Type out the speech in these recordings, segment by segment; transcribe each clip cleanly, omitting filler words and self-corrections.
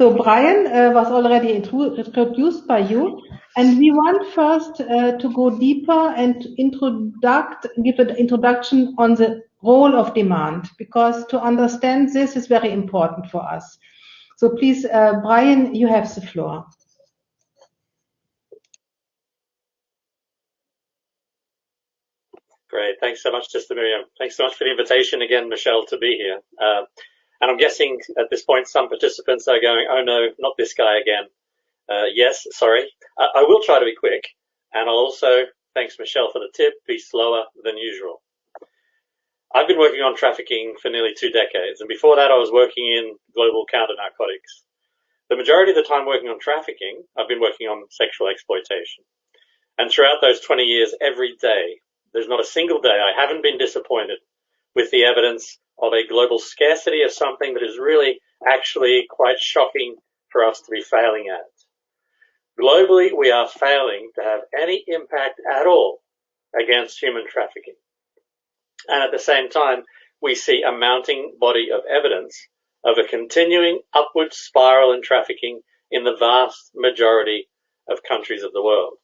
So Brian was already introduced by you, and we want first to go deeper and give an introduction on the role of demand, because to understand this is very important for us. So please, Brian, you have the floor. Great, thanks so much, Sister Miriam. Thanks so much for the invitation again, Michelle, to be here. And I'm guessing at this point some participants are going, oh no, not this guy again. Yes, sorry. I will try to be quick, and I'll also, thanks Michelle for the tip, be slower than usual. I've been working on trafficking for nearly 2 decades, and before that I was working in global counter-narcotics. The majority of the time working on trafficking, I've been working on sexual exploitation. And throughout those 20 years, every day, there's not a single day I haven't been disappointed with the evidence of a global scarcity of something that is really actually quite shocking for us to be failing at. Globally, we are failing to have any impact at all against human trafficking. And at the same time, we see a mounting body of evidence of a continuing upward spiral in trafficking in the vast majority of countries of the world.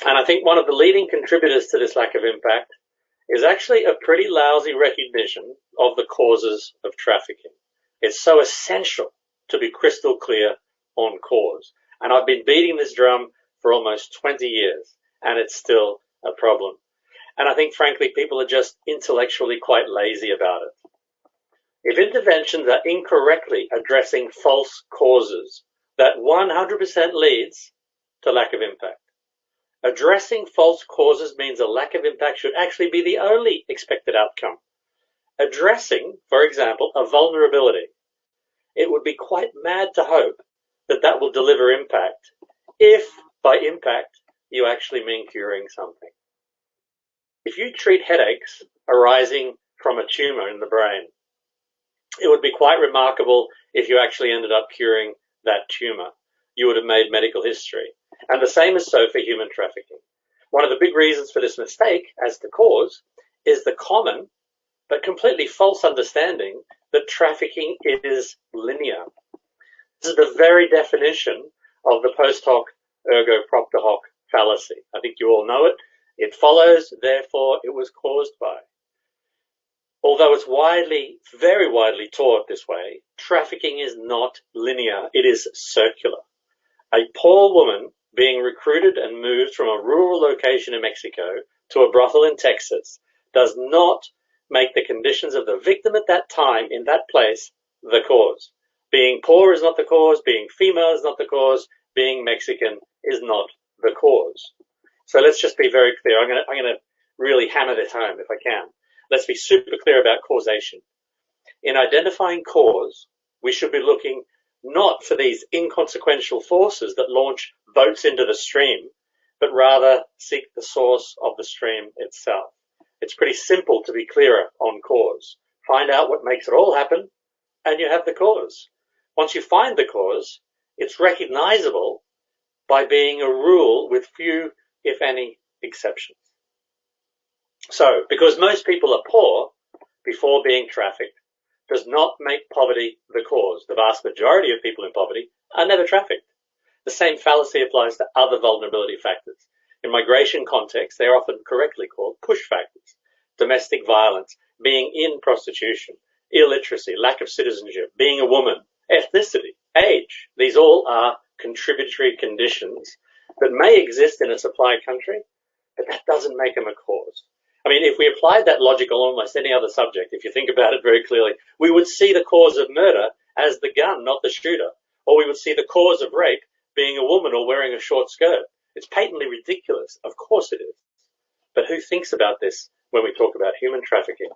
And I think one of the leading contributors to this lack of impact is actually a pretty lousy recognition of the causes of trafficking. It's so essential to be crystal clear on cause. And I've been beating this drum for almost 20 years, and it's still a problem. And I think, frankly, people are just intellectually quite lazy about it. If interventions are incorrectly addressing false causes, that 100% leads to lack of impact. Addressing false causes means a lack of impact should actually be the only expected outcome. Addressing, for example, a vulnerability, it would be quite mad to hope that that will deliver impact if, by impact, you actually mean curing something. If you treat headaches arising from a tumor in the brain, it would be quite remarkable if you actually ended up curing that tumor. You would have made medical history. And the same is so for human trafficking. One of the big reasons for this mistake as the cause is the common but completely false understanding that trafficking is linear. This is the very definition of the post hoc ergo propter hoc fallacy. I think you all know it. It follows, therefore it was caused by. Although it's very widely taught this way, trafficking is not linear, it is circular. A poor woman being recruited and moved from a rural location in Mexico to a brothel in Texas does not make the conditions of the victim at that time in that place the cause. Being poor is not the cause, being female is not the cause, being Mexican is not the cause. So let's just be very clear. I'm going to really hammer this home if I can. Let's be super clear about causation. In identifying cause, we should be looking not for these inconsequential forces that launch boats into the stream, but rather seek the source of the stream itself. It's pretty simple to be clearer on cause. Find out what makes it all happen, and you have the cause. Once you find the cause, it's recognizable by being a rule with few, if any, exceptions. So, because most people are poor before being trafficked, does not make poverty the cause. The vast majority of people in poverty are never trafficked. The same fallacy applies to other vulnerability factors. In migration contexts, they are often correctly called push factors. Domestic violence, being in prostitution, illiteracy, lack of citizenship, being a woman, ethnicity, age. These all are contributory conditions that may exist in a supply country, but that doesn't make them a cause. I mean, if we applied that logic on almost any other subject, if you think about it very clearly, we would see the cause of murder as the gun, not the shooter. Or we would see the cause of rape being a woman or wearing a short skirt. It's patently ridiculous. Of course it is. But who thinks about this when we talk about human trafficking?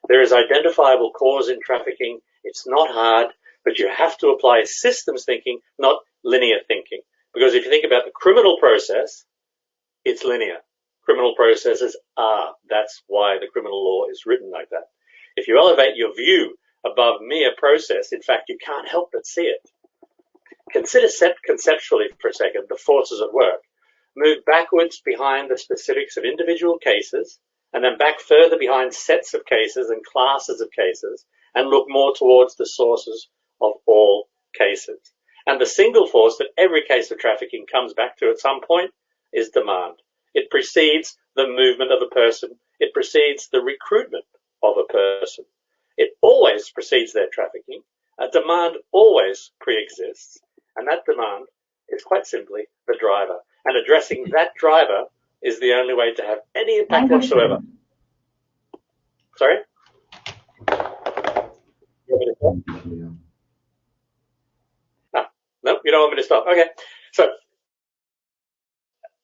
There is identifiable cause in trafficking. It's not hard, but you have to apply systems thinking, not linear thinking. Because if you think about the criminal process, it's linear. Criminal processes are. That's why the criminal law is written like that. If you elevate your view above mere process, in fact, you can't help but see it. Consider conceptually for a second the forces at work. Move backwards behind the specifics of individual cases, and then back further behind sets of cases and classes of cases, and look more towards the sources of all cases. And the single force that every case of trafficking comes back to at some point is demand. It precedes the movement of a person. It precedes the recruitment of a person. It always precedes their trafficking. A demand always pre-exists, and that demand is quite simply the driver. And addressing that driver is the only way to have any impact whatsoever. Sorry? No, you don't want me to stop. Okay. So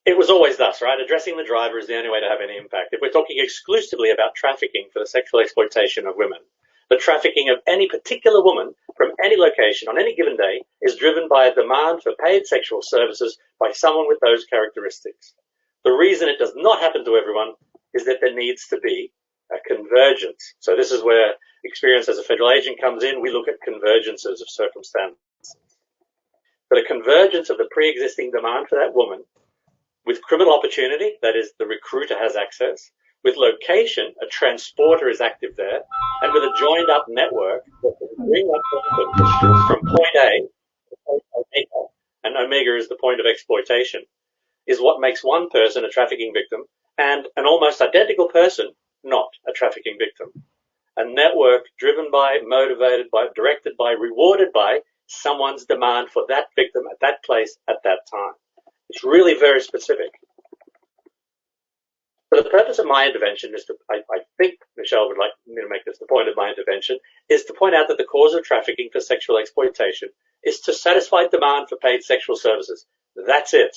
it was always thus, right? Addressing the driver is the only way to have any impact. If we're talking exclusively about trafficking for the sexual exploitation of women, the trafficking of any particular woman from any location on any given day is driven by a demand for paid sexual services by someone with those characteristics. The reason it does not happen to everyone is that there needs to be a convergence. So this is where experience as a federal agent comes in. We look at convergences of circumstances. But a convergence of the pre-existing demand for that woman with criminal opportunity, that is, the recruiter has access, with location, a transporter is active there, and with a joined up network that can bring that person from point A to point Omega, and Omega is the point of exploitation, is what makes one person a trafficking victim and an almost identical person not a trafficking victim. A network driven by, motivated by, directed by, rewarded by someone's demand for that victim at that place at that time. It's really very specific. For the purpose of my intervention is to, I think Michelle would like me to make this the point of my intervention, is to point out that the cause of trafficking for sexual exploitation is to satisfy demand for paid sexual services. That's it.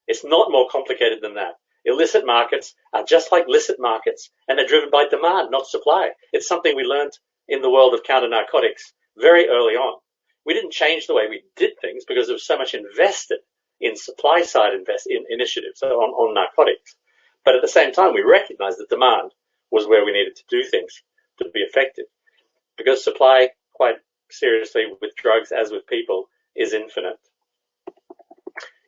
It's not more complicated than that. Illicit markets are just like licit markets, and they're driven by demand, not supply. It's something we learned in the world of counter-narcotics very early on. We didn't change the way we did things because there was so much invested in supply-side initiatives on narcotics. But at the same time, we recognized that demand was where we needed to do things to be effective. Because supply, quite seriously, with drugs as with people, is infinite.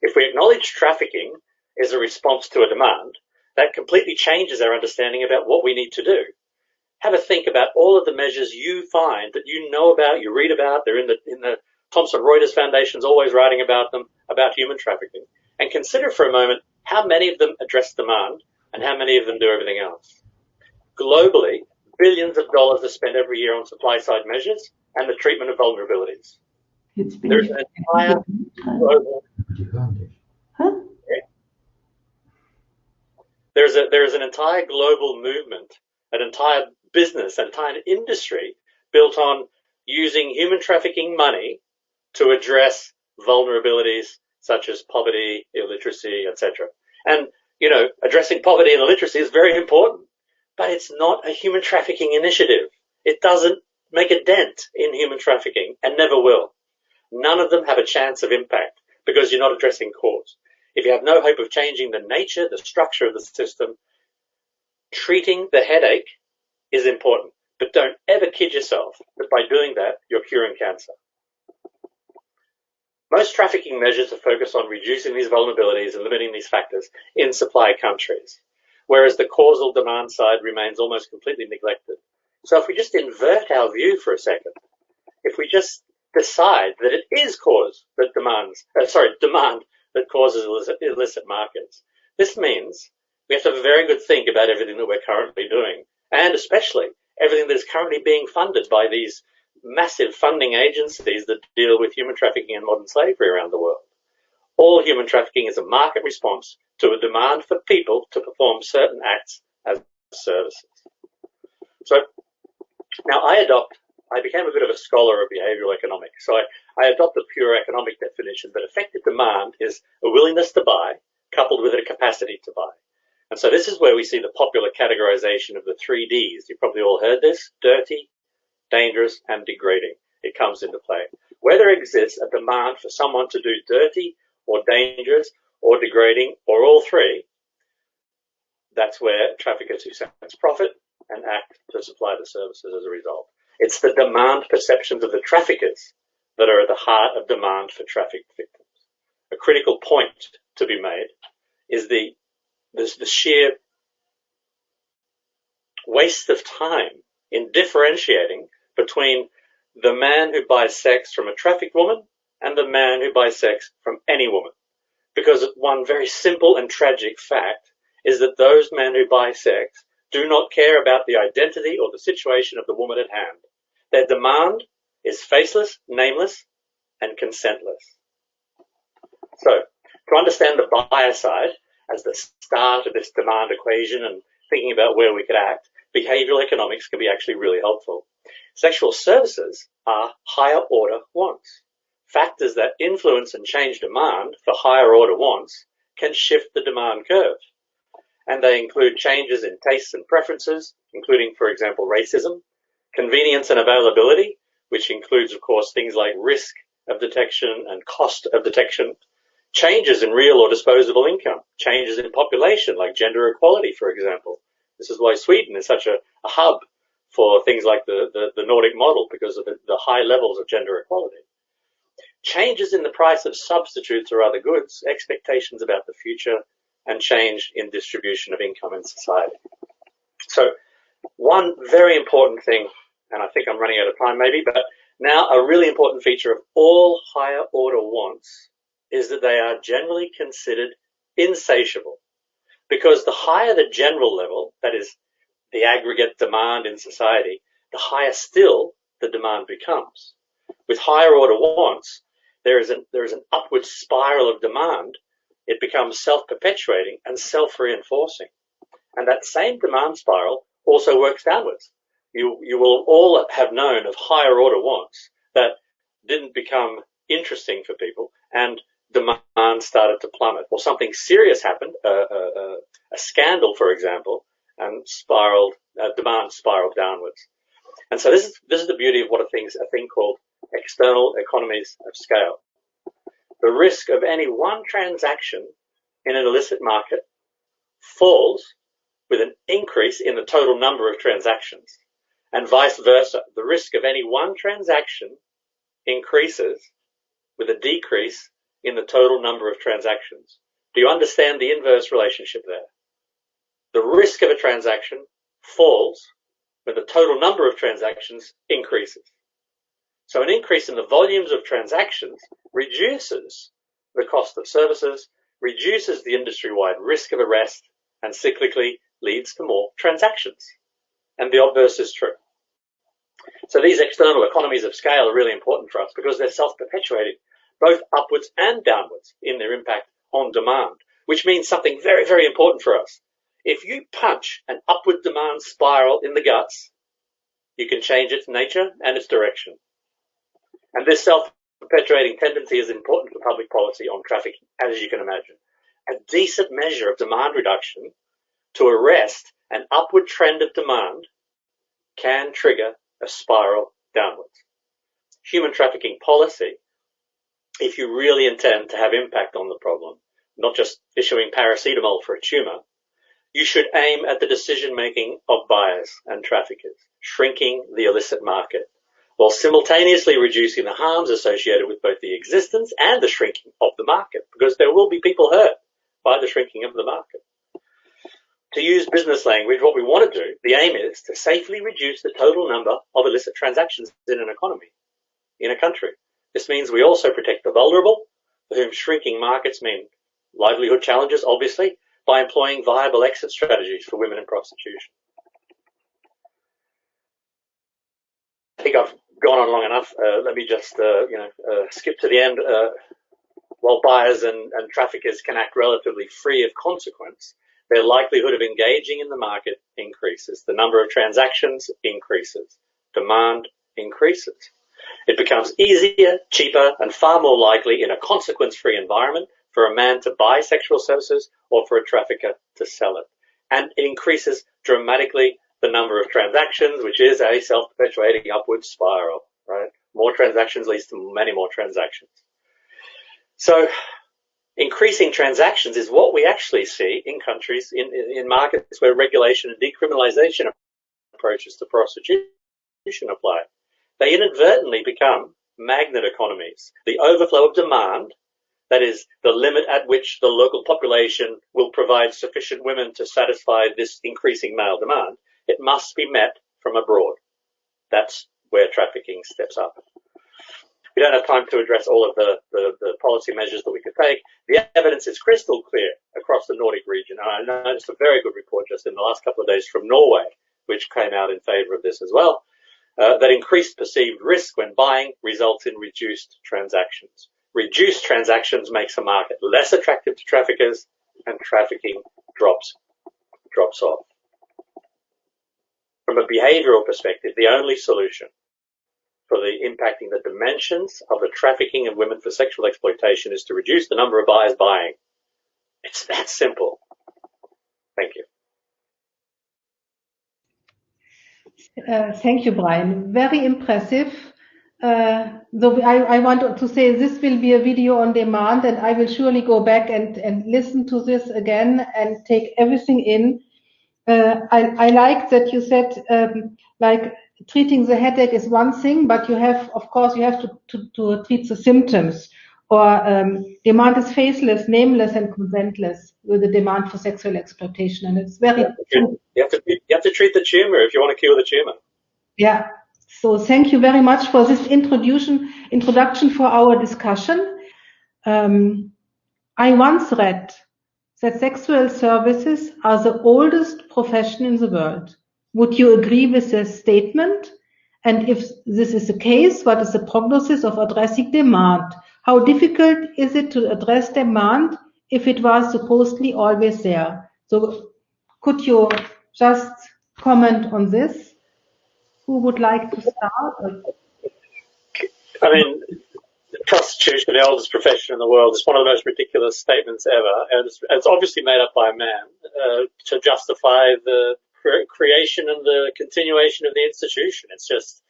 If we acknowledge trafficking as a response to a demand, that completely changes our understanding about what we need to do. Have a think about all of the measures you find that you know about, you read about, they're in the Thomson Reuters Foundation's always writing about them, about human trafficking, and consider for a moment how many of them address demand and how many of them do everything else. Globally, billions of dollars are spent every year on supply-side measures and the treatment of vulnerabilities. There's an entire global... There's an entire global movement, an entire business, an entire industry built on using human trafficking money to address vulnerabilities such as poverty, illiteracy, etc. And, you know, addressing poverty and illiteracy is very important, but it's not a human trafficking initiative. It doesn't make a dent in human trafficking and never will. None of them have a chance of impact because you're not addressing cause. If you have no hope of changing the nature, the structure of the system, treating the headache is important. But don't ever kid yourself that by doing that, you're curing cancer. Most trafficking measures are focused on reducing these vulnerabilities and limiting these factors in supply countries, whereas the causal demand side remains almost completely neglected. So if we just invert our view for a second, if we just decide that it is demand that causes illicit markets, this means we have to have a very good think about everything that we're currently doing, and especially everything that is currently being funded by these massive funding agencies that deal with human trafficking and modern slavery around the world. All human trafficking is a market response to a demand for people to perform certain acts as services. So now I became a bit of a scholar of behavioral economics. So I adopt a pure economic definition that effective demand is a willingness to buy coupled with a capacity to buy. And so this is where we see the popular categorization of the 3 Ds. You've probably all heard this: dirty, dangerous, and degrading. It comes into play. Where there exists a demand for someone to do dirty or dangerous or degrading or all 3, that's where traffickers who sense profit and act to supply the services as a result. It's the demand perceptions of the traffickers that are at the heart of demand for trafficked victims. A critical point to be made is the sheer waste of time in differentiating between the man who buys sex from a trafficked woman and the man who buys sex from any woman. Because one very simple and tragic fact is that those men who buy sex do not care about the identity or the situation of the woman at hand. Their demand is faceless, nameless, and consentless. So, to understand the buyer side as the start of this demand equation and thinking about where we could act, behavioral economics can be actually really helpful. Sexual services are higher order wants. Factors that influence and change demand for higher order wants can shift the demand curve. And they include changes in tastes and preferences, including, for example, racism, convenience and availability, which includes, of course, things like risk of detection and cost of detection, changes in real or disposable income, changes in population, like gender equality, for example. This is why Sweden is such a hub for things like the Nordic model, because of the high levels of gender equality. Changes in the price of substitutes or other goods, expectations about the future, and change in distribution of income in society. So one very important thing, and I think I'm running out of time maybe, but now a really important feature of all higher order wants is that they are generally considered insatiable, because the higher the general level, that is the aggregate demand in society, the higher still the demand becomes. With higher order wants, there is an upward spiral of demand. It becomes self-perpetuating and self-reinforcing. And that same demand spiral also works downwards. You will all have known of higher order wants that didn't become interesting for people, and demand started to plummet. Or something serious happened, a scandal, for example, and demand spiraled downwards. And so this is the beauty of a thing called external economies of scale. The risk of any one transaction in an illicit market falls with an increase in the total number of transactions, and vice versa. The risk of any one transaction increases with a decrease in the total number of transactions. Do you understand the inverse relationship there? The risk of a transaction falls when the total number of transactions increases. So an increase in the volumes of transactions reduces the cost of services, reduces the industry-wide risk of arrest, and cyclically leads to more transactions. And the obverse is true. So these external economies of scale are really important for us because they're self-perpetuating, both upwards and downwards in their impact on demand, which means something very, very important for us. If you punch an upward demand spiral in the guts, you can change its nature and its direction. And this self-perpetuating tendency is important for public policy on trafficking, as you can imagine. A decent measure of demand reduction to arrest an upward trend of demand can trigger a spiral downwards. Human trafficking policy, if you really intend to have impact on the problem, not just issuing paracetamol for a tumor, you should aim at the decision-making of buyers and traffickers, shrinking the illicit market, while simultaneously reducing the harms associated with both the existence and the shrinking of the market, because there will be people hurt by the shrinking of the market. To use business language, what we want to do, the aim is to safely reduce the total number of illicit transactions in an economy, in a country. This means we also protect the vulnerable, for whom shrinking markets mean livelihood challenges, obviously, by employing viable exit strategies for women in prostitution. I think I've gone on long enough. Let me just skip to the end. While buyers and traffickers can act relatively free of consequence, their likelihood of engaging in the market increases. The number of transactions increases. Demand increases. It becomes easier, cheaper, and far more likely in a consequence-free environment for a man to buy sexual services or for a trafficker to sell it. And it increases dramatically the number of transactions, which is a self-perpetuating upward spiral, right? More transactions leads to many more transactions. So increasing transactions is what we actually see in countries, in markets where regulation and decriminalization approaches to prostitution apply. They inadvertently become magnet economies. The overflow of demand, that is the limit at which the local population will provide sufficient women to satisfy this increasing male demand, it must be met from abroad. That's where trafficking steps up. We don't have time to address all of the policy measures that we could take. The evidence is crystal clear across the Nordic region. And I noticed a very good report just in the last couple of days from Norway, which came out in favor of this as well, that increased perceived risk when buying results in reduced transactions. Reduced transactions makes a market less attractive to traffickers, and trafficking drops off. From a behavioral perspective, the only solution for impacting the dimensions of the trafficking of women for sexual exploitation is to reduce the number of buyers buying. It's that simple. Thank you. Thank you, Brian. Very impressive. So I want to say this will be a video on demand, and I will surely go back and listen to this again and take everything in. I like that you said like treating the headache is one thing, but you have, of course, you have to treat the symptoms. Or demand is faceless, nameless, and consentless with the demand for sexual exploitation, and it's very. You have to treat the tumor if you want to cure the tumor. Yeah. So thank you very much for this introduction for our discussion. I once read that sexual services are the oldest profession in the world. Would you agree with this statement? And if this is the case, what is the prognosis of addressing demand? How difficult is it to address demand if it was supposedly always there? So could you just comment on this? Who would like to start? I mean, prostitution, the oldest profession in the world, is one of the most ridiculous statements ever. And it's obviously made up by a man to justify the creation and the continuation of the institution. It's just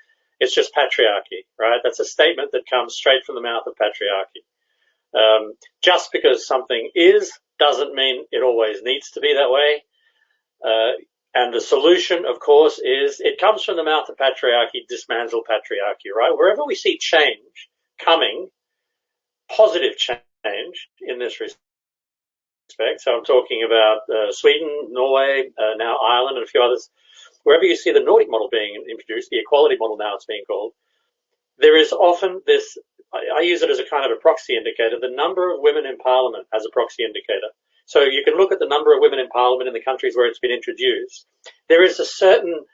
patriarchy, right? That's a statement that comes straight from the mouth of patriarchy. Just because something is doesn't mean it always needs to be that way. And the solution, of course, is it comes from the mouth of patriarchy, dismantle patriarchy, right? Wherever we see change coming, positive change in this respect. So I'm talking about Sweden, Norway, now Ireland, and a few others. Wherever you see the Nordic model being introduced, the equality model now it's being called, there is often this, I use it as a kind of a proxy indicator, the number of women in parliament as a proxy indicator. So you can look at the number of women in parliament in the countries where it's been introduced. There is a certain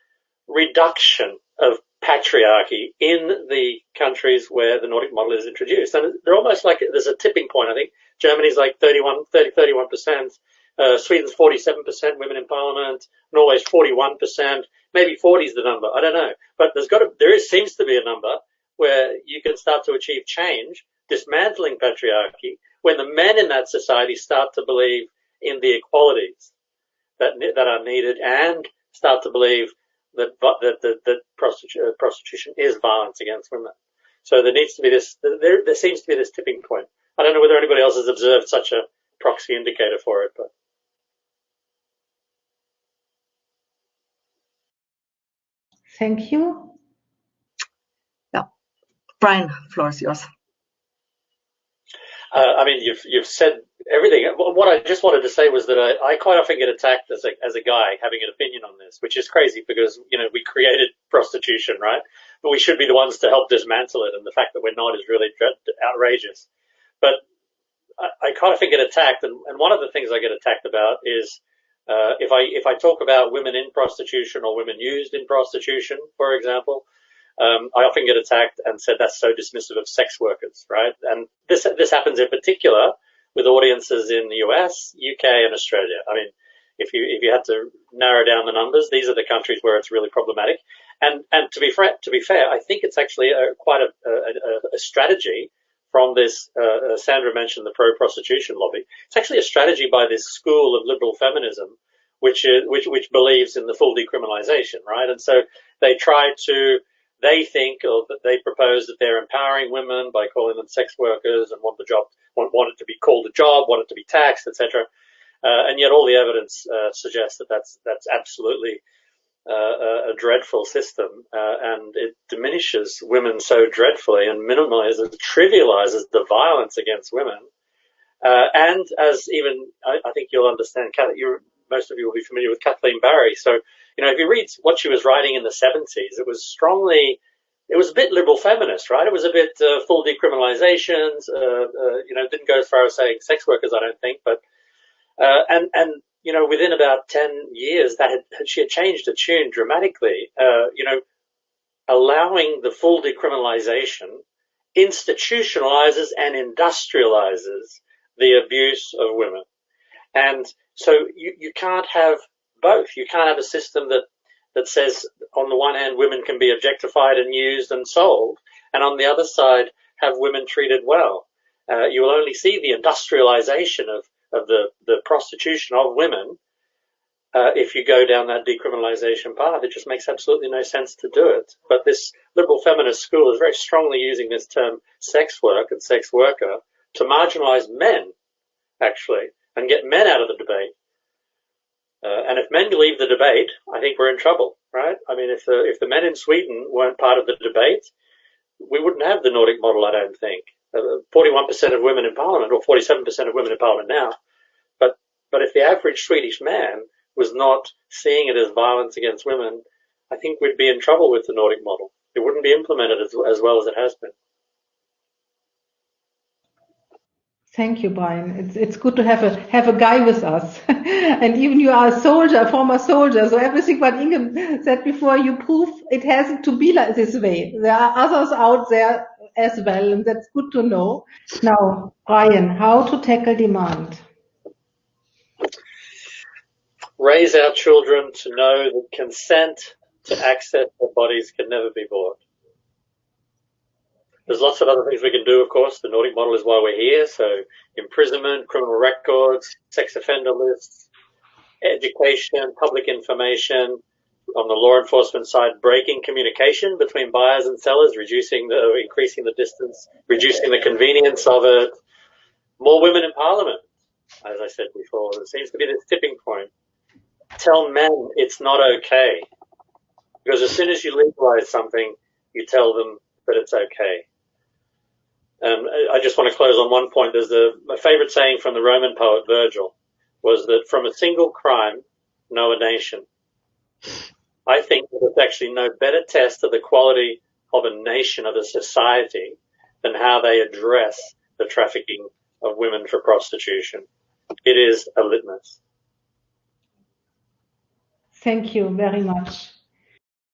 reduction of patriarchy in the countries where the Nordic model is introduced. And they're almost like there's a tipping point. I think Germany's like 31%, Sweden's 47% women in parliament, Norway's 41%, maybe 40 is the number, I don't know. But seems to be a number where you can start to achieve change, dismantling patriarchy, when the men in that society start to believe in the equalities that are needed and start to believe that prostitution is violence against women. So there needs to be this, there seems to be this tipping point. I don't know whether anybody else has observed such a proxy indicator for it, but. Thank you. Yeah. Brian, floor is yours. I mean, you've said everything. What I just wanted to say was that I quite often get attacked as a guy having an opinion on this, which is crazy because, you know, we created prostitution, right? But we should be the ones to help dismantle it, and the fact that we're not is really outrageous. But I quite often get attacked, and one of the things I get attacked about is if I talk about women in prostitution or women used in prostitution, for example, I often get attacked and said that's so dismissive of sex workers, right? And this happens in particular with audiences in the US, UK, and Australia. I mean, if you had to narrow down the numbers, these are the countries where it's really problematic. And to be fair, I think it's actually quite a strategy from this. Sandra mentioned the pro-prostitution lobby. It's actually a strategy by this school of liberal feminism, which believes in the full decriminalization, right? And so they think, or that they propose that they're empowering women by calling them sex workers and want it to be called a job, want it to be taxed, etc. And yet all the evidence suggests that that's absolutely a dreadful system, and it diminishes women so dreadfully and minimizes, trivializes the violence against women. And as even, I think you'll understand, most of you will be familiar with Kathleen Barry. So, you know, if you read what she was writing in the 70s, it was strongly it was a bit liberal feminist, right? It was a bit full decriminalizations. Didn't go as far as saying sex workers, I don't think, but and within about 10 years, she had changed the tune dramatically. Allowing the full decriminalization institutionalizes and industrializes the abuse of women. And so you can't have both. You can't have a system that says, on the one hand, women can be objectified and used and sold, and on the other side, have women treated well. You will only see the industrialization of the prostitution of women if you go down that decriminalization path. It just makes absolutely no sense to do it. But this liberal feminist school is very strongly using this term sex work and sex worker to marginalize men, actually, and get men out of the debate. And if men leave the debate, I think we're in trouble, right? I mean, if the men in Sweden weren't part of the debate, we wouldn't have the Nordic model, I don't think. 41% of women in parliament, or 47% of women in parliament now. But if the average Swedish man was not seeing it as violence against women, I think we'd be in trouble with the Nordic model. It wouldn't be implemented as well as it has been. Thank you, Brian. It's good to have a guy with us. And even you are a soldier, a former soldier, so everything what Inge said before, you prove it hasn't to be like this way. There are others out there as well, and that's good to know. Now, Brian, how to tackle demand? Raise our children to know that consent to access their bodies can never be bought. There's lots of other things we can do, of course. The Nordic model is why we're here. So imprisonment, criminal records, sex offender lists, education, public information. On the law enforcement side, breaking communication between buyers and sellers, increasing the distance, reducing the convenience of it. More women in parliament, as I said before. There seems to be this tipping point. Tell men it's not okay. Because as soon as you legalize something, you tell them that it's okay. I just want to close on one point. There's my favorite saying from the Roman poet Virgil was that from a single crime, know a nation. I think that there's actually no better test of the quality of a nation, of a society, than how they address the trafficking of women for prostitution. It is a litmus. Thank you very much.